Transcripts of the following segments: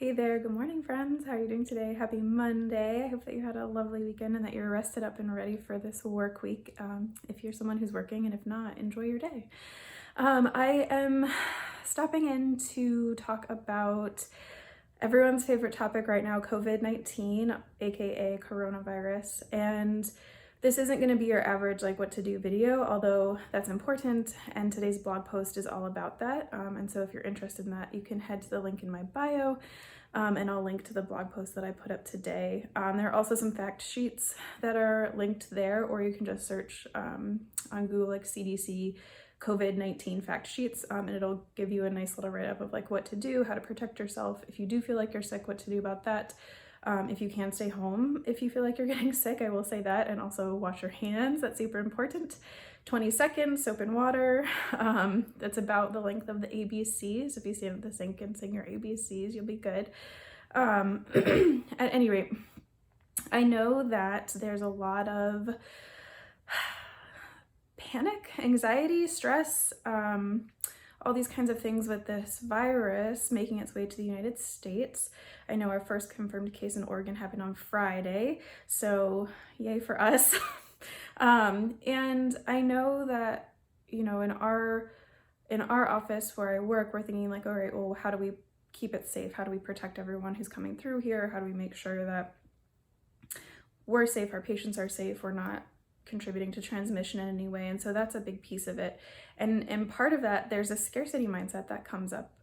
Hey there, good morning friends. How are you doing today? Happy Monday. I hope that you had a lovely weekend and that you're rested up and ready for this work week. If you're someone who's working, and if not, enjoy your day. I am stopping in to talk about everyone's favorite topic right now, COVID-19, aka coronavirus. And this isn't going to be your average like what to do video, although that's important, and today's blog post is all about that. And so if you're interested in that, you can head to the link in my bio, and I'll link to the blog post that I put up today. There are also some fact sheets that are linked there, or you can just search on Google like CDC COVID-19 fact sheets, and it'll give you a nice little write-up of like what to do, how to protect yourself if you do feel like you're sick, what to do about that. If you can stay home if you feel like you're getting sick, I will say that, and also wash your hands. That's super important. 20 seconds, soap and water. That's about the length of the ABCs. If you stand at the sink and sing your ABCs, you'll be good. At any rate, I know that there's a lot of panic, anxiety, stress, all these kinds of things with this virus making its way to the United States. I know our first confirmed case in Oregon happened on Friday, so yay for us. And I know that, you know, in our office where I work, we're thinking like, all right, well, how do we keep it safe? How do we protect everyone who's coming through here? How do we make sure that we're safe, our patients are safe, we're not contributing to transmission in any way? And so that's a big piece of it. And part of that, there's a scarcity mindset that comes up.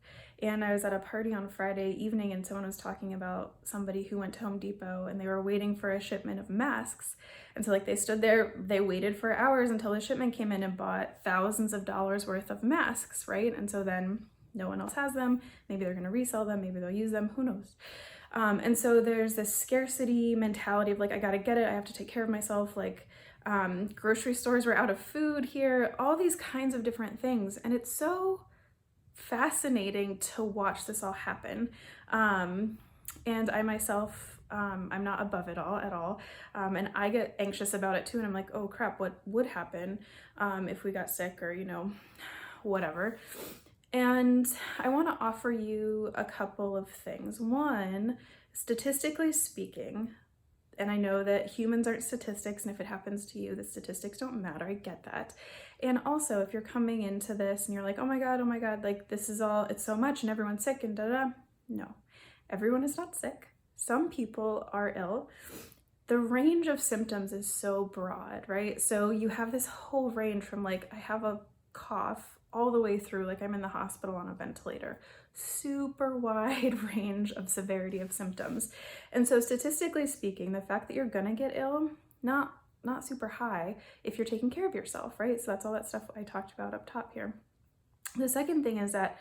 And I was at a party on Friday evening and someone was talking about somebody who went to Home Depot and they were waiting for a shipment of masks. And so like they stood there, they waited for hours until the shipment came in and bought thousands of dollars worth of masks, right? And so then no one else has them. Maybe they're gonna resell them, maybe they'll use them, who knows? And so there's this scarcity mentality of like, I gotta get it, I have to take care of myself. Like grocery stores were out of food here, all these kinds of different things. And it's so fascinating to watch this all happen. And I myself, I'm not above it all at all. And I get anxious about it too. And I'm like, oh crap, what would happen if we got sick or, you know, whatever. And I want to offer you a couple of things. One, statistically speaking, and I know that humans aren't statistics, and if it happens to you, the statistics don't matter. I get that. And also, if you're coming into this and you're like, oh my God, like this is all, it's so much and everyone's sick and da-da. No, everyone is not sick. Some people are ill. The range of symptoms is so broad, right? So you have this whole range from like, I have a cough, all the way through like I'm in the hospital on a ventilator. Super wide range of severity of symptoms. And so statistically speaking, the fact that you're gonna get ill, not super high if you're taking care of yourself, right? So that's all that stuff I talked about up top here. The second thing is that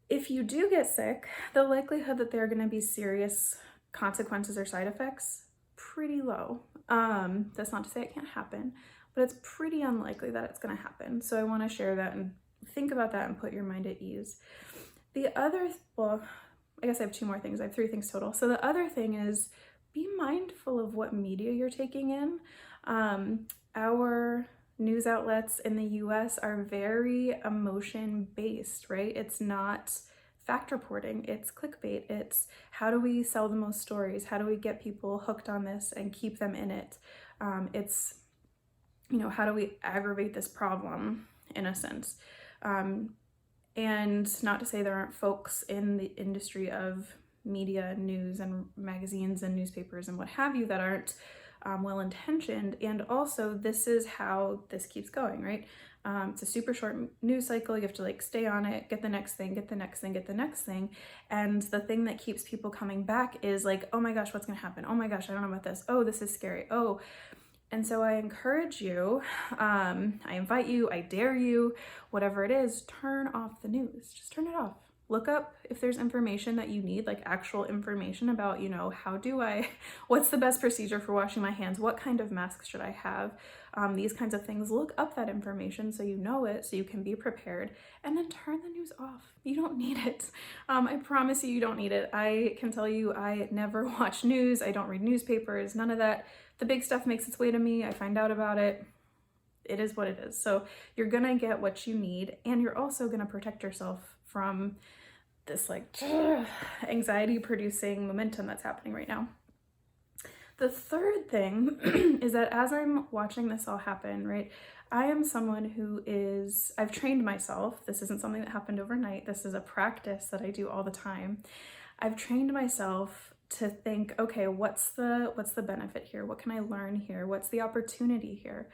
if you do get sick, the likelihood that there are gonna be serious consequences or side effects, pretty low. That's not to say it can't happen, but it's pretty unlikely that it's going to happen. So I want to share that and think about that and put your mind at ease. The other, well, I guess I have two more things. I have three things total. So the other thing is be mindful of what media you're taking in. Our news outlets in the US are very emotion based, right? It's not fact reporting, it's clickbait. It's how do we sell the most stories? How do we get people hooked on this and keep them in it? It's, you know, how do we aggravate this problem in a sense? And not to say there aren't folks in the industry of media, news, and magazines and newspapers and what have you that aren't well-intentioned. And also this is how this keeps going, right? It's a super short news cycle. You have to like stay on it, get the next thing, get the next thing, get the next thing. And the thing that keeps people coming back is like, oh my gosh, what's gonna happen? Oh my gosh, I don't know about this. Oh, this is scary. Oh. And so I encourage you, I invite you, I dare you, whatever it is, turn off the news. Just turn it off. Look up if there's information that you need, like actual information about, you know, what's the best procedure for washing my hands? What kind of mask should I have? These kinds of things. Look up that information so you know it, so you can be prepared, and then turn the news off. You don't need it. I promise you don't need it. I can tell you I never watch news. I don't read newspapers, none of that. The big stuff makes its way to me. I find out about it. It is what it is. So you're gonna get what you need, and you're also gonna protect yourself from this like anxiety producing momentum that's happening right now. The third thing is that as I'm watching this all happen, right, I am someone who is, I've trained myself. This isn't something that happened overnight. This is a practice that I do all the time. I've trained myself to think, okay, what's the benefit here? What can I learn here? What's the opportunity here?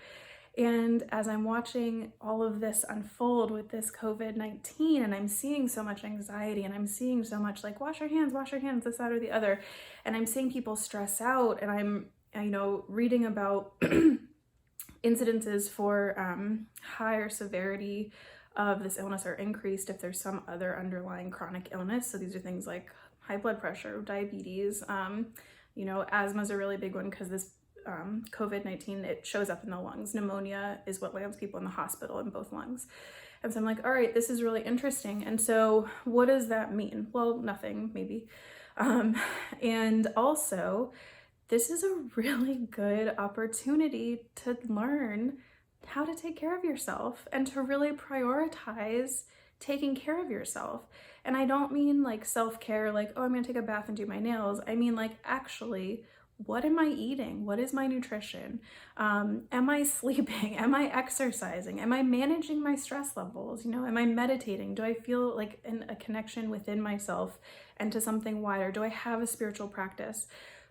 And as I'm watching all of this unfold with this COVID-19, and I'm seeing so much anxiety, and I'm seeing so much like, wash your hands, this, that, or the other, and I'm seeing people stress out, and I'm, reading about incidences for higher severity of this illness are increased if there's some other underlying chronic illness. So these are things like high blood pressure, diabetes, asthma is a really big one because this COVID-19, it shows up in the lungs. Pneumonia is what lands people in the hospital in both lungs. And so I'm like, all right, this is really interesting. And so what does that mean? Well, nothing, maybe. And also, this is a really good opportunity to learn how to take care of yourself and to really prioritize taking care of yourself. And I don't mean like self-care, like, oh, I'm gonna take a bath and do my nails. I mean like actually, what am I eating? What is my nutrition? Am I sleeping? Am I exercising? Am I managing my stress levels? Am I meditating? Do I feel like a connection within myself and to something wider? Do I have a spiritual practice?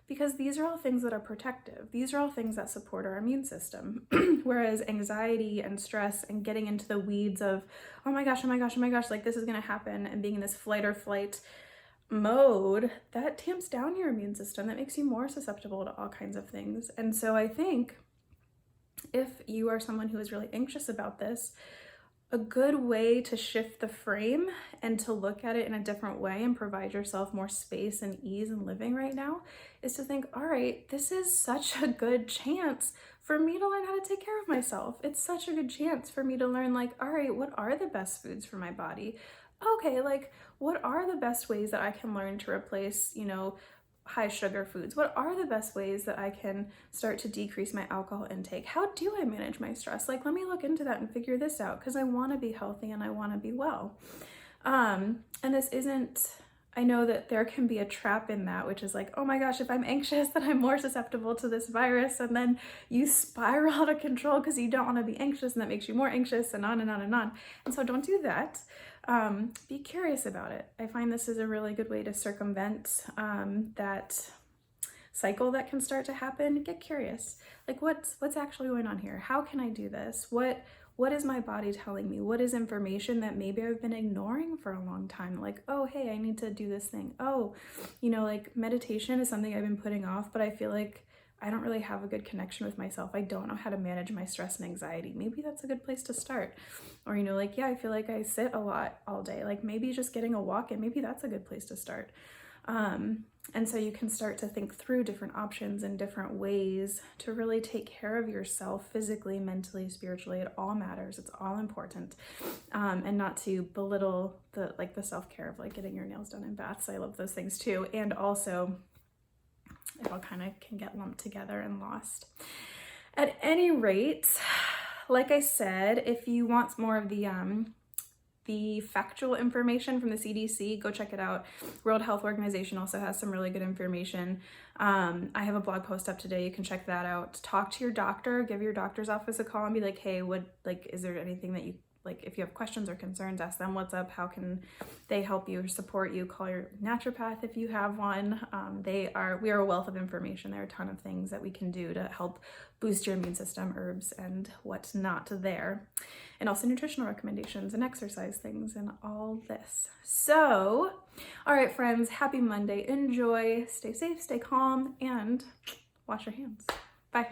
Because these are all things that are protective. These are all things that support our immune system. Whereas anxiety and stress and getting into the weeds of, oh my gosh, like this is gonna happen, and being in this flight or flight mode, that tamps down your immune system. That makes you more susceptible to all kinds of things. And so I think if you are someone who is really anxious about this, a good way to shift the frame and to look at it in a different way and provide yourself more space and ease in living right now is to think, all right, this is such a good chance for me to learn how to take care of myself. It's such a good chance for me to learn, like, all right, what are the best foods for my body? Okay, like, what are the best ways that I can learn to replace, high sugar foods? What are the best ways that I can start to decrease my alcohol intake? How do I manage my stress? Like, let me look into that and figure this out because I want to be healthy and I want to be well. And this isn't, I know that there can be a trap in that, which is like, oh my gosh, if I'm anxious, then I'm more susceptible to this virus. And then you spiral out of control because you don't want to be anxious, and that makes you more anxious, and on and on and on. And so don't do that. Be curious about it. I find this is a really good way to circumvent that cycle that can start to happen. Get curious. Like, what's actually going on here? How can I do this? What is my body telling me? What is information that maybe I've been ignoring for a long time? Like, oh, hey, I need to do this thing. Oh, like meditation is something I've been putting off, but I feel like I don't really have a good connection with myself. I don't know how to manage my stress and anxiety. Maybe that's a good place to start. Or, like, yeah, I feel like I sit a lot all day. Like maybe just getting a walk, and maybe that's a good place to start. And so you can start to think through different options and different ways to really take care of yourself physically, mentally, spiritually. It all matters. It's all important. And not to belittle the self-care of like getting your nails done in baths. I love those things too. And also it all kind of can get lumped together and lost. At any rate, like I said, if you want more of the factual information from the CDC, go check it out. World Health Organization also has some really good information. I have a blog post up today. You can check that out. Talk to your doctor, give your doctor's office a call and be like, hey, is there anything that you, if you have questions or concerns, ask them what's up. How can they help you or support you? Call your naturopath if you have one. We are a wealth of information. There are a ton of things that we can do to help boost your immune system, herbs and what's not there. And also nutritional recommendations and exercise things and all this. So, all right, friends, happy Monday. Enjoy, stay safe, stay calm, and wash your hands. Bye.